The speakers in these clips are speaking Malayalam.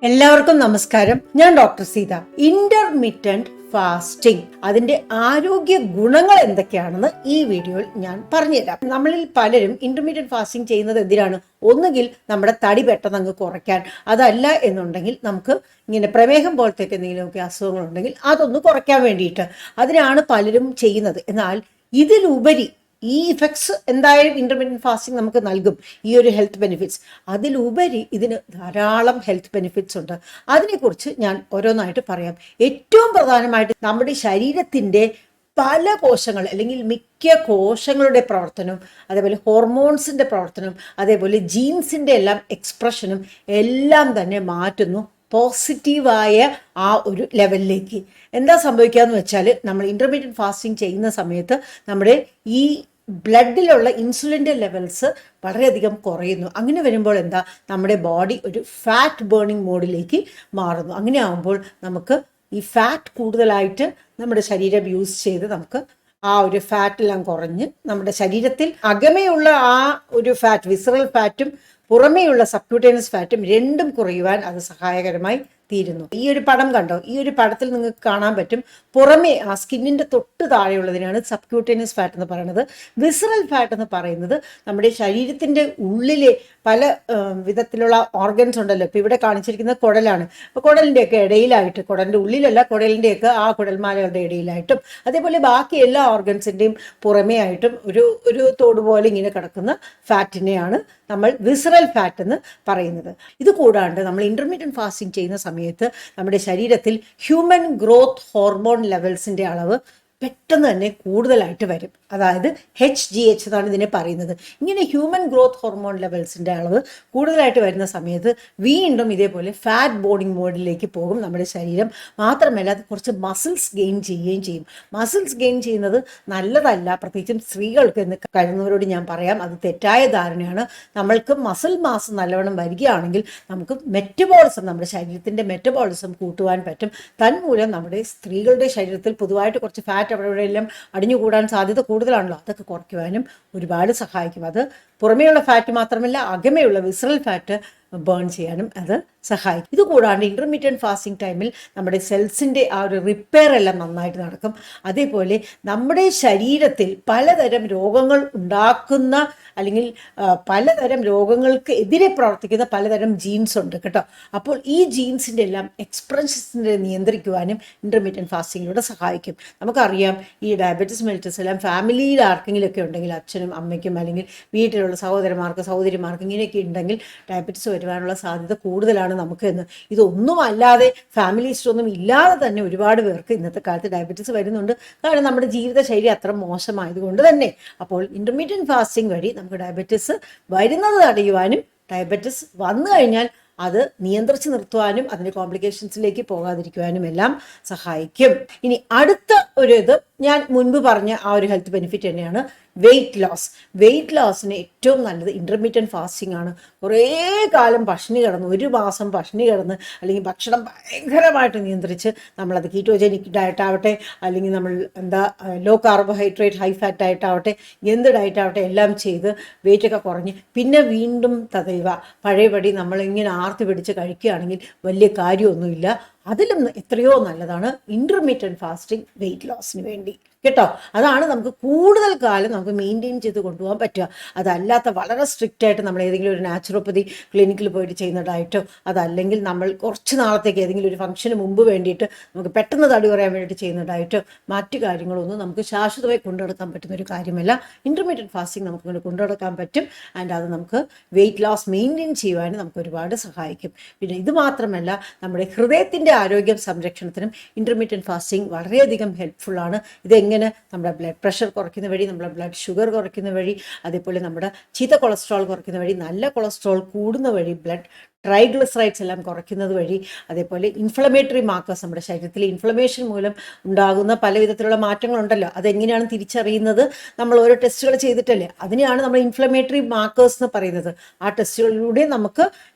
എല്ലാവർക്കും നമസ്കാരം. ഞാൻ ഡോക്ടർ സീത. ഇന്റർമിറ്റന്റ് ഫാസ്റ്റിംഗ്, അതിന്റെ ആരോഗ്യ ഗുണങ്ങൾ എന്തൊക്കെയാണെന്ന് ഈ വീഡിയോയിൽ ഞാൻ പറഞ്ഞുതരാം. നമ്മളിൽ പലരും ഇന്റർമീഡിയറ്റ് ഫാസ്റ്റിംഗ് ചെയ്യുന്നത് എന്തിനാണ്? ഒന്നുകിൽ നമ്മുടെ തടി പെട്ടെന്ന് അങ്ങ് കുറയ്ക്കാൻ, അതല്ല എന്നുണ്ടെങ്കിൽ നമുക്ക് ഇങ്ങനെ പ്രമേഹം പോലത്തെ എന്തെങ്കിലുമൊക്കെ അസുഖങ്ങളുണ്ടെങ്കിൽ അതൊന്ന് കുറയ്ക്കാൻ വേണ്ടിയിട്ട്, അതിനാണ് പലരും ചെയ്യുന്നത്. എന്നാൽ ഇതിലുപരി ഈ ഇഫക്ട്സ് എന്തായാലും ഇന്റർമീഡിയറ്റ് ഫാസ്റ്റിംഗ് നമുക്ക് നൽകും, ഈ ഒരു ഹെൽത്ത് ബെനിഫിറ്റ്സ്. അതിലുപരി ഇതിന് ധാരാളം ഹെൽത്ത് ബെനിഫിറ്റ്സ് ഉണ്ട്. അതിനെക്കുറിച്ച് ഞാൻ ഓരോന്നായിട്ട് പറയാം. ഏറ്റവും പ്രധാനമായിട്ട് നമ്മുടെ ശരീരത്തിൻ്റെ പല കോശങ്ങൾ അല്ലെങ്കിൽ മിക്ക കോശങ്ങളുടെ പ്രവർത്തനവും, അതേപോലെ ഹോർമോൺസിൻ്റെ പ്രവർത്തനവും, അതേപോലെ ജീൻസിൻ്റെ എല്ലാം എക്സ്പ്രഷനും എല്ലാം തന്നെ മാറ്റുന്നു പോസിറ്റീവായ ആ ഒരു ലെവലിലേക്ക്. എന്താ സംഭവിക്കാന്ന് വെച്ചാൽ, നമ്മൾ ഇന്റർമീഡിയറ്റ് ഫാസ്റ്റിംഗ് ചെയ്യുന്ന സമയത്ത് നമ്മുടെ ഈ ബ്ലഡിലുള്ള ഇൻസുലിൻ്റെ ലെവൽസ് വളരെയധികം കുറയുന്നു. അങ്ങനെ വരുമ്പോൾ എന്താ, നമ്മുടെ ബോഡി ഒരു ഫാറ്റ് ബേണിംഗ് മോഡിലേക്ക് മാറുന്നു. അങ്ങനെ ആകുമ്പോൾ നമുക്ക് ഈ ഫാറ്റ് കൂടുതലായിട്ട് നമ്മുടെ ശരീരം യൂസ് ചെയ്ത് നമുക്ക് ആ ഒരു ഫാറ്റെല്ലാം കുറഞ്ഞ് നമ്മുടെ ശരീരത്തിൽ അകമേയുള്ള ആ ഒരു ഫാറ്റ്, വിസറൽ ഫാറ്റും പുറമേയുള്ള സബ്ക്യൂട്ടേനിയസ് ഫാറ്റും രണ്ടും കുറയുവാൻ അത് സഹായകരമായി തീരുന്നു. ഈ ഒരു പടം കണ്ടോ? ഈ ഒരു പടത്തിൽ നിങ്ങൾക്ക് കാണാൻ പറ്റും, പുറമേ ആ സ്കിന്നിന്റെ തൊട്ട് താഴെയുള്ളതിനാണ് സബ്ക്യൂട്ടേനിയസ് ഫാറ്റ് എന്ന് പറയുന്നത്. വിസറൽ ഫാറ്റ് എന്ന് പറയുന്നത് നമ്മുടെ ശരീരത്തിന്റെ ഉള്ളിലെ പല വിധത്തിലുള്ള ഓർഗൻസ് ഉണ്ടല്ലോ. ഇപ്പൊ ഇവിടെ കാണിച്ചിരിക്കുന്നത് കുടലാണ്. അപ്പൊ കുടലിന്റെയൊക്കെ ഇടയിലായിട്ട്, കുടലിന്റെ ഉള്ളിലല്ല, കുടലിന്റെയൊക്കെ ആ കുടൽമാലകളുടെ ഇടയിലായിട്ടും, അതേപോലെ ബാക്കി എല്ലാ ഓർഗൻസിന്റെയും പുറമേ ആയിട്ടും ഒരു തോട് പോലെ ഇങ്ങനെ കിടക്കുന്ന ഫാറ്റിനെയാണ് നമ്മൾ വിസറൽ ഫാറ്റ് എന്ന് പറയുന്നത്. ഇത് കൂടാണ്ട് നമ്മൾ ഇന്റർമീഡിയറ്റ് ഫാസ്റ്റിംഗ് ചെയ്യുന്ന സമയത്ത് നമ്മുടെ ശരീരത്തിൽ ഹ്യൂമൻ ഗ്രോത്ത് ഹോർമോൺ ലെവൽസിന്റെ അളവ് പെട്ടെന്ന് തന്നെ കൂടുതലായിട്ട് വരും. അതായത് HGH എന്നാണ് ഇതിനെ പറയുന്നത്. ഇങ്ങനെ ഹ്യൂമൻ ഗ്രോത്ത് ഹോർമോൺ ലെവൽസിൻ്റെ അളവ് കൂടുതലായിട്ട് വരുന്ന സമയത്ത് വീണ്ടും ഇതേപോലെ ഫാറ്റ് ബോർണിംഗ് മോഡിലേക്ക് പോകും നമ്മുടെ ശരീരം. മാത്രമല്ല അത് കുറച്ച് മസിൽസ് ഗെയിൻ ചെയ്യുകയും ചെയ്യും. മസിൽസ് ഗെയിൻ ചെയ്യുന്നത് നല്ലതല്ല, പ്രത്യേകിച്ചും സ്ത്രീകൾക്ക് എന്ന് കഴിയുന്നവരോട് ഞാൻ പറയാം, അത് തെറ്റായ ധാരണയാണ്. നമ്മൾക്ക് മസിൽ മാസ് നല്ലവണ്ണം വരികയാണെങ്കിൽ നമുക്ക് മെറ്റബോളിസം, നമ്മുടെ ശരീരത്തിൻ്റെ മെറ്റബോളിസം കൂട്ടുവാൻ പറ്റും. തന്മൂലം നമ്മുടെ സ്ത്രീകളുടെ ശരീരത്തിൽ പൊതുവായിട്ട് കുറച്ച് ഫാറ്റ് അവിടെ എല്ലാം അടിഞ്ഞുകൂടാൻ സാധ്യത കൂടുതലാണല്ലോ, അതൊക്കെ കുറയ്ക്കുവാനും ഒരുപാട് സഹായിക്കും. അത് പുറമേയുള്ള ഫാറ്റ് മാത്രമല്ല, അകമേയുള്ള വിസറൽ ഫാറ്റ് ബേൺ ചെയ്യാനും അത് സഹായിക്കും. ഇത് കൂടാണ്ട് ഇന്റർമീഡിയറ്റ് ഫാസ്റ്റിംഗ് ടൈമിൽ നമ്മുടെ സെൽസിൻ്റെ ആ ഒരു റിപ്പയർ എല്ലാം നന്നായിട്ട് നടക്കും. അതേപോലെ നമ്മുടെ ശരീരത്തിൽ പലതരം രോഗങ്ങൾ ഉണ്ടാക്കുന്ന അല്ലെങ്കിൽ പലതരം രോഗങ്ങൾക്ക് എതിരെ പ്രവർത്തിക്കുന്ന പലതരം ജീൻസ് ഉണ്ട് കേട്ടോ. അപ്പോൾ ഈ ജീൻസിൻ്റെ എല്ലാം എക്സ്പ്രഷൻസിനെ നിയന്ത്രിക്കുവാനും ഇന്റർമീഡിയറ്റ് ഫാസ്റ്റിങ്ങിലൂടെ സഹായിക്കും. നമുക്കറിയാം, ഈ ഡയബറ്റിസ് മെലിറ്റസ് എല്ലാം ഫാമിലിയിൽ ആർക്കെങ്കിലുമൊക്കെ ഉണ്ടെങ്കിൽ, അച്ഛനും അമ്മയ്ക്കും അല്ലെങ്കിൽ വീട്ടിലുള്ള സഹോദരന്മാർക്ക് സഹോദരിമാർക്ക് ഇങ്ങനെയൊക്കെ ഉണ്ടെങ്കിൽ ഡയബറ്റിസ് വരുവാനുള്ള സാധ്യത കൂടുതലാണ് നമുക്ക് എന്ന്. ഇതൊന്നും അല്ലാതെ ഫാമിലി ഹിസ്റ്ററി ഇല്ലാതെ തന്നെ ഒരുപാട് പേർക്ക് ഇന്നത്തെ കാലത്ത് ഡയബറ്റിസ് വരുന്നുണ്ട്. കാരണം നമ്മുടെ ജീവിതശൈലി അത്ര മോശമായതുകൊണ്ട് തന്നെ. അപ്പോൾ ഇന്റർമീഡിയറ്റ് ഫാസ്റ്റിംഗ് വഴി നമുക്ക് ഡയബറ്റിസ് വരുന്നത് തടയുവാനും, ഡയബറ്റിസ് വന്നു കഴിഞ്ഞാൽ അത് നിയന്ത്രിച്ച് നിർത്തുവാനും, അതിൻ്റെ കോംപ്ലിക്കേഷൻസിലേക്ക് പോകാതിരിക്കുവാനും എല്ലാം സഹായിക്കും. ഇനി അടുത്ത ഒരു ഇത്, ഞാൻ മുൻപ് പറഞ്ഞ ആ ഒരു ഹെൽത്ത് ബെനിഫിറ്റ് തന്നെയാണ് വെയിറ്റ് ലോസ്. വെയിറ്റ് ലോസിന് ഏറ്റവും നല്ലത് ഇന്റർമീഡിയറ്റ് ഫാസ്റ്റിംഗ് ആണ്. കുറേ കാലം പട്ടിണി കിടന്ന്, ഒരു മാസം പട്ടിണി കിടന്ന്, അല്ലെങ്കിൽ ഭക്ഷണം ഭയങ്കരമായിട്ട് നിയന്ത്രിച്ച്, നമ്മളത് കീറ്റോജനിക് ഡയറ്റ് ആവട്ടെ, അല്ലെങ്കിൽ നമ്മൾ low carbohydrate high fat diet ആവട്ടെ, എന്ത് ഡയറ്റ് ആവട്ടെ എല്ലാം ചെയ്ത് വെയിറ്റൊക്കെ കുറഞ്ഞ് പിന്നെ വീണ്ടും തദൈവ പഴയപടി നമ്മളിങ്ങനെ ആർത്തി പിടിച്ച് കഴിക്കുകയാണെങ്കിൽ വലിയ കാര്യമൊന്നുമില്ല. അതിലും എത്രയോ നല്ലതാണ് ഇന്റർമീഡിയറ്റ് ഫാസ്റ്റിംഗ് വെയിറ്റ് ലോസിന് വേണ്ടി കേട്ടോ. അതാണ് നമുക്ക് കൂടുതൽ കാലം നമുക്ക് മെയിൻറ്റെയിൻ ചെയ്ത് കൊണ്ടുപോകാൻ പറ്റുക. അതല്ലാത്ത വളരെ സ്ട്രിക്റ്റ് ആയിട്ട് നമ്മൾ ഏതെങ്കിലും ഒരു നാച്ചുറോപ്പതി ക്ലിനിക്കിൽ പോയിട്ട് ചെയ്യുന്ന ഡയറ്റോ, അതല്ലെങ്കിൽ നമ്മൾ കുറച്ച് നാളത്തേക്ക് ഏതെങ്കിലും ഒരു ഫംഗ്ഷന് മുമ്പ് വേണ്ടിയിട്ട് നമുക്ക് പെട്ടെന്ന് തടി കുറയാൻ വേണ്ടിയിട്ട് ചെയ്യുന്ന ഡയറ്റോ, മറ്റു കാര്യങ്ങളൊന്നും നമുക്ക് ശാശ്വതമായി കൊണ്ടുനടക്കാൻ പറ്റുന്ന ഒരു കാര്യമല്ല. ഇന്റർമീഡിയറ്റ് ഫാസ്റ്റിംഗ് നമുക്ക് കൊണ്ടുനടക്കാൻ പറ്റും. ആൻഡ് അത് നമുക്ക് വെയിറ്റ് ലോസ് മെയിൻറ്റെയിൻ ചെയ്യുവാനും നമുക്ക് ഒരുപാട് സഹായിക്കും. പിന്നെ ഇത് മാത്രമല്ല, നമ്മുടെ ഹൃദയത്തിൻ്റെ ആരോഗ്യ സംരക്ഷണത്തിനും ഇന്റർമീഡിയറ്റ് ഫാസ്റ്റിംഗ് വളരെയധികം ഹെൽപ്ഫുള്ളാണ്. ഇതെങ്ങനെ നമ്മുടെ ബ്ലഡ് പ്രഷർ കുറയ്ക്കുന്ന വഴി, നമ്മുടെ ബ്ലഡ് ഷുഗർ കുറയ്ക്കുന്ന വഴി, അതേപോലെ നമ്മുടെ ചീത്ത കൊളസ്ട്രോൾ കുറയ്ക്കുന്ന വഴി, നല്ല കൊളസ്ട്രോൾ കൂടുന്ന വഴി, ബ്ലഡ് ട്രൈഗ്ലിസറൈഡ്സ് എല്ലാം കുറയ്ക്കുന്നത് വഴി, അതേപോലെ ഇൻഫ്ലമേറ്ററി മാർക്കേഴ്സ്, നമ്മുടെ ശരീരത്തിലെ ഇൻഫ്ലമേഷൻ മൂലം ഉണ്ടാകുന്ന പല വിധത്തിലുള്ള മാറ്റങ്ങളുണ്ടല്ലോ, അതെങ്ങനെയാണ് തിരിച്ചറിയുന്നത്? നമ്മൾ ഓരോ ടെസ്റ്റുകൾ ചെയ്തിട്ടല്ലേ, അതിനെയാണ് നമ്മൾ ഇൻഫ്ലമേറ്ററി മാർക്കേഴ്സ് എന്ന് പറയുന്നത്. ആ ടെസ്റ്റുകളിലൂടെ നമുക്ക്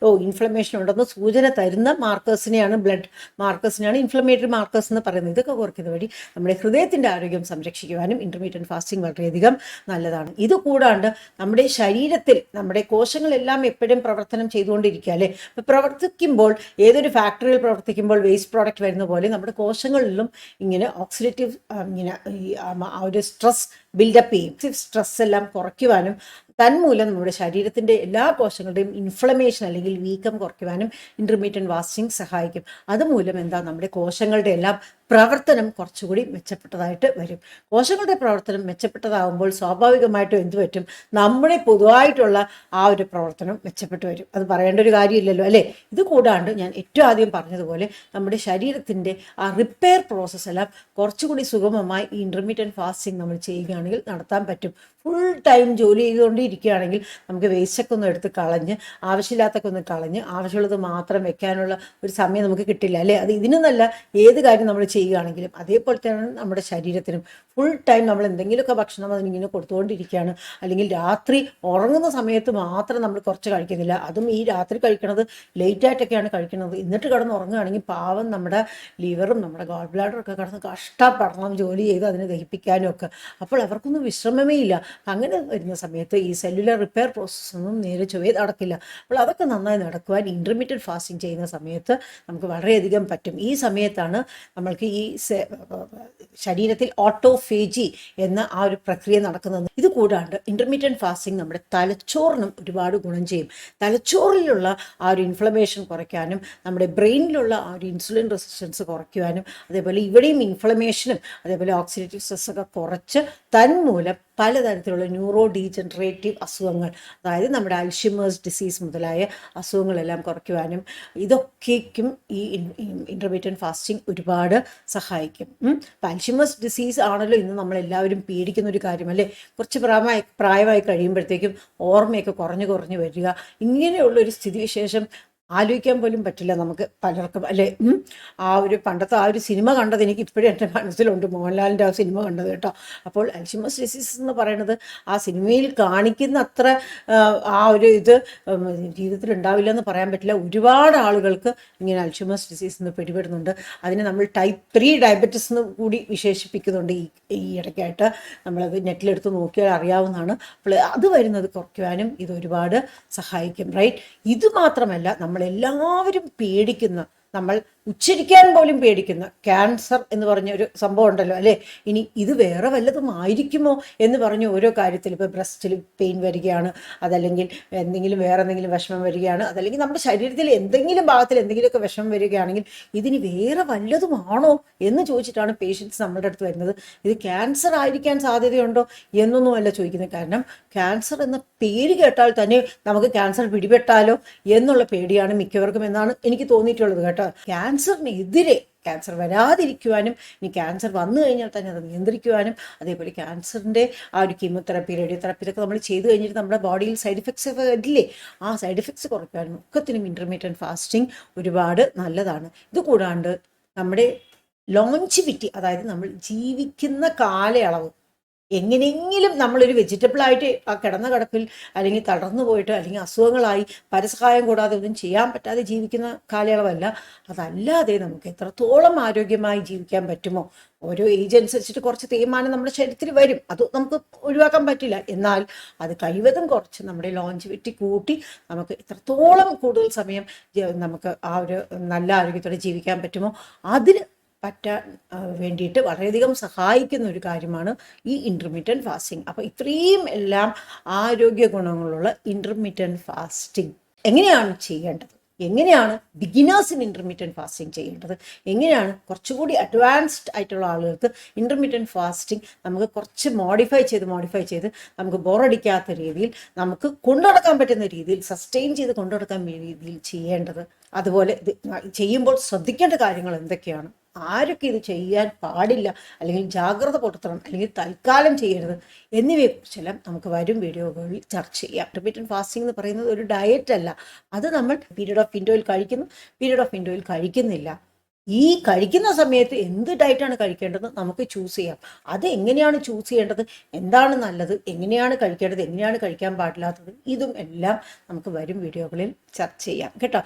ഇൻഫ്ലമേഷൻ ഉണ്ടെന്ന് സൂചന തരുന്ന മാർക്കേഴ്സിനെയാണ്, ബ്ലഡ് മാർക്കേഴ്സിനെയാണ് ഇൻഫ്ലമേറ്ററി മാർക്കേഴ്സ് എന്ന് പറയുന്നത്. ഇതൊക്കെ കുറയ്ക്കുന്ന വഴി നമ്മുടെ ഹൃദയത്തിൻ്റെ ആരോഗ്യം സംരക്ഷിക്കുവാനും ഇന്റർമീഡിയറ്റ് ഫാസ്റ്റിംഗ് വളരെയധികം നല്ലതാണ്. ഇത് കൂടാണ്ട് നമ്മുടെ ശരീരത്തിൽ നമ്മുടെ കോശങ്ങളെല്ലാം എപ്പോഴും പ്രവർത്തനം ചെയ്തുകൊണ്ടിരിക്കുക അല്ലേ. അപ്പോൾ പ്രവർത്തിക്കുമ്പോൾ, ഏതൊരു ഫാക്ടറിയിൽ പ്രവർത്തിക്കുമ്പോൾ വേസ്റ്റ് പ്രോഡക്റ്റ് വരുന്ന പോലെ നമ്മുടെ കോശങ്ങളിലും ഇങ്ങനെ ഓക്സിഡേറ്റീവ് ഇങ്ങനെ ആ ഒരു സ്ട്രെസ് ബിൽഡപ്പ് ചെയ്യും. സ്ട്രെസ് എല്ലാം കുറയ്ക്കുവാനും തന്മൂലം നമ്മുടെ ശരീരത്തിൻ്റെ എല്ലാ കോശങ്ങളുടെയും ഇൻഫ്ലമേഷൻ അല്ലെങ്കിൽ വീക്കം കുറയ്ക്കുവാനും ഇൻ്റർമീഡിയറ്റ് ഫാസ്റ്റിംഗ് സഹായിക്കും. അതുമൂലം എന്താ, നമ്മുടെ കോശങ്ങളുടെ എല്ലാം പ്രവർത്തനം കുറച്ചുകൂടി മെച്ചപ്പെട്ടതായിട്ട് വരും. കോശങ്ങളുടെ പ്രവർത്തനം മെച്ചപ്പെട്ടതാകുമ്പോൾ സ്വാഭാവികമായിട്ടും എന്ത് പറ്റും, നമ്മുടെ പൊതുവായിട്ടുള്ള ആ ഒരു പ്രവർത്തനം മെച്ചപ്പെട്ടു വരും. അത് പറയേണ്ട ഒരു കാര്യമില്ലല്ലോ അല്ലേ. ഇത് കൂടാണ്ട് ഞാൻ ഏറ്റവും ആദ്യം പറഞ്ഞതുപോലെ നമ്മുടെ ശരീരത്തിൻ്റെ ആ റിപ്പയർ പ്രോസസ്സ് എല്ലാം കുറച്ചുകൂടി സുഗമമായി ഈ ഇൻ്റർമീഡിയറ്റ് ഫാസ്റ്റിംഗ് നമ്മൾ ചെയ്യുകയാണെങ്കിൽ നടത്താൻ പറ്റും. ഫുൾ ടൈം ജോലി ചെയ്തുകൊണ്ടിരിക്കുകയാണെങ്കിൽ നമുക്ക് വേസ്റ്റൊക്കെ ഒന്ന് എടുത്ത് കളഞ്ഞ്, ആവശ്യമില്ലാത്തൊക്കെ ഒന്ന് കളഞ്ഞ്, ആവശ്യമുള്ളത് മാത്രം വെക്കാനുള്ള ഒരു സമയം നമുക്ക് കിട്ടില്ല അല്ലേ. അത് ഇതിനൊന്നല്ല, ഏത് കാര്യം നമ്മൾ ചെയ്യുകയാണെങ്കിലും അതേപോലെ തന്നെ നമ്മുടെ ശരീരത്തിനും ഫുൾ ടൈം നമ്മൾ എന്തെങ്കിലുമൊക്കെ ഭക്ഷണം അതിനിങ്ങനെ കൊടുത്തുകൊണ്ടിരിക്കുകയാണ്, അല്ലെങ്കിൽ രാത്രി ഉറങ്ങുന്ന സമയത്ത് മാത്രം നമ്മൾ കുറച്ച് കഴിക്കുന്നില്ല, അതും ഈ രാത്രി കഴിക്കണത് ലേറ്റായിട്ടൊക്കെയാണ് കഴിക്കുന്നത്, എന്നിട്ട് കിടന്ന് ഉറങ്ങുകയാണെങ്കിൽ പാവം നമ്മുടെ ലിവറും നമ്മുടെ ഗോൾ ബ്ലാഡറും ഒക്കെ കിടന്ന് കഷ്ടപ്പെടണം ജോലി ചെയ്ത് അതിനെ ദഹിപ്പിക്കാനും ഒക്കെ. അപ്പോൾ അവർക്കൊന്നും വിശ്രമമേ ഇല്ല. അങ്ങനെ വരുന്ന സമയത്ത് ഈ സെല്ലുലർ റിപ്പയർ പ്രോസസ്സൊന്നും നേരെ ചൊവ്വേ നടക്കില്ല. അപ്പോൾ അതൊക്കെ നന്നായി നടക്കുവാൻ ഇൻ്റർമീഡിയറ്റ് ഫാസ്റ്റിംഗ് ചെയ്യുന്ന സമയത്ത് നമുക്ക് വളരെയധികം പറ്റും. ഈ സമയത്താണ് നമ്മൾക്ക് ഈ ശരീരത്തിൽ ഓട്ടോഫേജി എന്ന ആ ഒരു പ്രക്രിയ നടക്കുന്നത്. ഇത് കൂടാണ്ട് ഇൻ്റർമീഡിയറ്റ് ഫാസ്റ്റിംഗ് നമ്മുടെ തലച്ചോറിനും ഒരുപാട് ഗുണം ചെയ്യും. തലച്ചോറിലുള്ള ആ ഒരു ഇൻഫ്ലമേഷൻ കുറയ്ക്കാനും നമ്മുടെ ബ്രെയിനിലുള്ള ആ ഒരു ഇൻസുലിൻ റെസിസ്റ്റൻസ് കുറയ്ക്കുവാനും അതേപോലെ ഇവിടെയും ഇൻഫ്ലമേഷനും അതേപോലെ ഓക്സിഡേറ്റീവ് സ്ട്രെസ്സൊക്കെ കുറച്ച് തന്മൂലം പലതരത്തിലുള്ള ന്യൂറോ ഡീജനറേറ്റീവ് അസുഖങ്ങൾ, അതായത് നമ്മുടെ അൽഷിമേഴ്സ് ഡിസീസ് മുതലായ അസുഖങ്ങളെല്ലാം കുറയ്ക്കുവാനും ഇതൊക്കേക്കും ഈ ഇൻ്റർമീഡിയറ്റ് ഫാസ്റ്റിംഗ് ഒരുപാട് സഹായിക്കും. അപ്പം അൽഷിമേഴ്സ് ഡിസീസ് ആണല്ലോ ഇന്ന് നമ്മളെല്ലാവരും പേടിക്കുന്ന ഒരു കാര്യം അല്ലേ. കുറച്ച് പ്രായമായി കഴിയുമ്പോഴത്തേക്കും ഓർമ്മയൊക്കെ കുറഞ്ഞു വരിക, ഇങ്ങനെയുള്ളൊരു സ്ഥിതിവിശേഷം ആലോചിക്കാൻ പോലും പറ്റില്ല നമുക്ക് പലർക്കും അല്ലേ. ആ ഒരു പണ്ടത്തെ ആ ഒരു സിനിമ കണ്ടത് എനിക്ക് ഇപ്പോഴും എൻ്റെ മനസ്സിലുണ്ട്, മോഹൻലാലിൻ്റെ ആ സിനിമ കണ്ടത് കേട്ടോ. അപ്പോൾ അൽഷിമേഴ്സ് ഡിസീസ് എന്ന് പറയുന്നത് ആ സിനിമയിൽ കാണിക്കുന്ന അത്ര ആ ഒരു ഇത് ജീവിതത്തിൽ ഉണ്ടാവില്ല എന്ന് പറയാൻ പറ്റില്ല. ഒരുപാട് ആളുകൾക്ക് ഇങ്ങനെ അൽഷിമേഴ്സ് ഡിസീസ് എന്ന് പിടിപെടുന്നുണ്ട്. അതിനെ നമ്മൾ ടൈപ്പ് 3 ഡയബറ്റിസ് എന്ന് കൂടി വിശേഷിപ്പിക്കുന്നുണ്ട്. ഈ ഇടയ്ക്കായിട്ട് നമ്മളത് നെറ്റിലെടുത്ത് നോക്കിയാൽ അറിയാവുന്നതാണ്. അപ്പോൾ അത് വരുന്നത് കുറയ്ക്കുവാനും ഇത് ഒരുപാട് സഹായിക്കും. റൈറ്റ്. ഇത് മാത്രമല്ല, നമ്മളെല്ലാവരും പേടിക്കുന്ന, നമ്മൾ ഉച്ചരിക്കാൻ പോലും പേടിക്കുന്ന ക്യാൻസർ എന്ന് പറഞ്ഞ ഒരു സംഭവം ഉണ്ടല്ലോ അല്ലേ. ഇനി ഇത് വേറെ വല്ലതും ആയിരിക്കുമോ എന്ന് പറഞ്ഞ് ഓരോ കാര്യത്തിൽ, ഇപ്പോൾ ബ്രസ്റ്റിൽ പെയിൻ വരികയാണ്, അതല്ലെങ്കിൽ വേറെ എന്തെങ്കിലും വിഷമം വരികയാണ്, അതല്ലെങ്കിൽ നമ്മുടെ ശരീരത്തിൽ എന്തെങ്കിലും ഭാഗത്തിൽ എന്തെങ്കിലുമൊക്കെ വിഷമം വരികയാണെങ്കിൽ ഇതിന് വേറെ വല്ലതുമാണോ എന്ന് ചോദിച്ചിട്ടാണ് പേഷ്യൻസ് നമ്മുടെ അടുത്ത് വരുന്നത്. ഇത് ക്യാൻസർ ആയിരിക്കാൻ സാധ്യതയുണ്ടോ എന്നൊന്നുമല്ല ചോദിക്കുന്നത്. കാരണം ക്യാൻസർ എന്ന പേര് കേട്ടാൽ തന്നെ നമുക്ക് ക്യാൻസർ പിടിപെട്ടാലോ എന്നുള്ള പേടിയാണ് മിക്കവർക്കും എന്നാണ് എനിക്ക് തോന്നിയിട്ടുള്ളത് കേട്ടോ. ക്യാൻസറിനെതിരെ, ക്യാൻസർ വരാതിരിക്കുവാനും ഇനി ക്യാൻസർ വന്നു കഴിഞ്ഞാൽ തന്നെ അത് നിയന്ത്രിക്കുവാനും അതേപോലെ ക്യാൻസറിൻ്റെ ആ ഒരു കീമോതെറാപ്പി, റേഡിയോതെറാപ്പി ഇതൊക്കെ നമ്മൾ ചെയ്ത് കഴിഞ്ഞിട്ട് നമ്മുടെ ബോഡിയിൽ സൈഡ് എഫക്ട്സ് ഒക്കെ വരില്ലേ, ആ സൈഡ് എഫക്ട്സ് കുറയ്ക്കാനും ഒക്കത്തിനും ഇൻ്റർമീഡിയറ്റ് ഫാസ്റ്റിംഗ് ഒരുപാട് നല്ലതാണ്. ഇത് കൂടാണ്ട് നമ്മുടെ ലോഞ്ചിവിറ്റി, അതായത് നമ്മൾ ജീവിക്കുന്ന കാലയളവ്, എങ്ങനെയെങ്കിലും നമ്മളൊരു വെജിറ്റബിളായിട്ട് ആ കിടന്ന കിടപ്പിൽ അല്ലെങ്കിൽ തളർന്നു പോയിട്ട് അല്ലെങ്കിൽ അസുഖങ്ങളായി പരസഹായം കൂടാതെ ഒന്നും ചെയ്യാൻ പറ്റാതെ ജീവിക്കുന്ന കാലയളവല്ല. അതല്ലാതെ നമുക്ക് എത്രത്തോളം ആരോഗ്യമായി ജീവിക്കാൻ പറ്റുമോ, ഓരോ ഏജ് അനുസരിച്ചിട്ട് കുറച്ച് തേയ്മാനം നമ്മുടെ ശരീരത്തിൽ വരും, അത് നമുക്ക് ഒഴിവാക്കാൻ പറ്റില്ല. എന്നാൽ അത് കഴിവതും കുറച്ച് നമ്മുടെ ലോഞ്ചിവിറ്റി കൂട്ടി നമുക്ക് എത്രത്തോളം കൂടുതൽ സമയം നമുക്ക് ആ ഒരു നല്ല ആരോഗ്യത്തോടെ ജീവിക്കാൻ പറ്റുമോ അതിന് പറ്റാൻ വേണ്ടിയിട്ട് വളരെയധികം സഹായിക്കുന്ന ഒരു കാര്യമാണ് ഈ ഇൻ്റർമീഡിയറ്റ് ഫാസ്റ്റിംഗ്. അപ്പോൾ ഇത്രയും എല്ലാം ആരോഗ്യ ഗുണങ്ങളുള്ള ഇൻ്റർമീഡിയറ്റ് ഫാസ്റ്റിംഗ് എങ്ങനെയാണ് ചെയ്യേണ്ടത്, എങ്ങനെയാണ് ബിഗിനേഴ്സിന് ഇൻ്റർമീഡിയറ്റ് ഫാസ്റ്റിംഗ് ചെയ്യേണ്ടത്, എങ്ങനെയാണ് കുറച്ചുകൂടി അഡ്വാൻസ്ഡ് ആയിട്ടുള്ള ആളുകൾക്ക് ഇൻ്റർമീഡിയറ്റ് ഫാസ്റ്റിംഗ് നമുക്ക് കുറച്ച് മോഡിഫൈ ചെയ്ത് നമുക്ക് ബോറടിക്കാത്ത രീതിയിൽ നമുക്ക് കൊണ്ടുനടക്കാൻ പറ്റുന്ന രീതിയിൽ സസ്റ്റെയിൻ ചെയ്ത് കൊണ്ടുനടക്കാൻ രീതിയിൽ ചെയ്യേണ്ടത്, അതുപോലെ ഇത് ചെയ്യുമ്പോൾ ശ്രദ്ധിക്കേണ്ട കാര്യങ്ങൾ എന്തൊക്കെയാണ്, ആരൊക്കെ ഇത് ചെയ്യാൻ പാടില്ല അല്ലെങ്കിൽ ജാഗ്രത പുലർത്തണം അല്ലെങ്കിൽ തൽക്കാലം ചെയ്യരുത് എന്നിവയെക്കുറിച്ചെല്ലാം നമുക്ക് വരും വീഡിയോകളിൽ ചർച്ച ചെയ്യാം. ഇൻ്റർമീഡിയറ്റ് ഫാസ്റ്റിംഗ് എന്ന് പറയുന്നത് ഒരു ഡയറ്റ് അല്ല. അത് നമ്മൾ പീരീഡ് ഓഫ് വിൻഡോയിൽ കഴിക്കുന്നു, പീരീഡ് ഓഫ് വിൻഡോയിൽ കഴിക്കുന്നില്ല. ഈ കഴിക്കുന്ന സമയത്ത് എന്ത് ഡയറ്റാണ് കഴിക്കേണ്ടത് നമുക്ക് ചൂസ് ചെയ്യാം. അത് എങ്ങനെയാണ് ചൂസ് ചെയ്യേണ്ടത്, എന്താണ് നല്ലത്, എങ്ങനെയാണ് കഴിക്കേണ്ടത്, എങ്ങനെയാണ് കഴിക്കാൻ പാടില്ലാത്തത്, ഇതും എല്ലാം നമുക്ക് വരും വീഡിയോകളിൽ ചർച്ച ചെയ്യാം കേട്ടോ.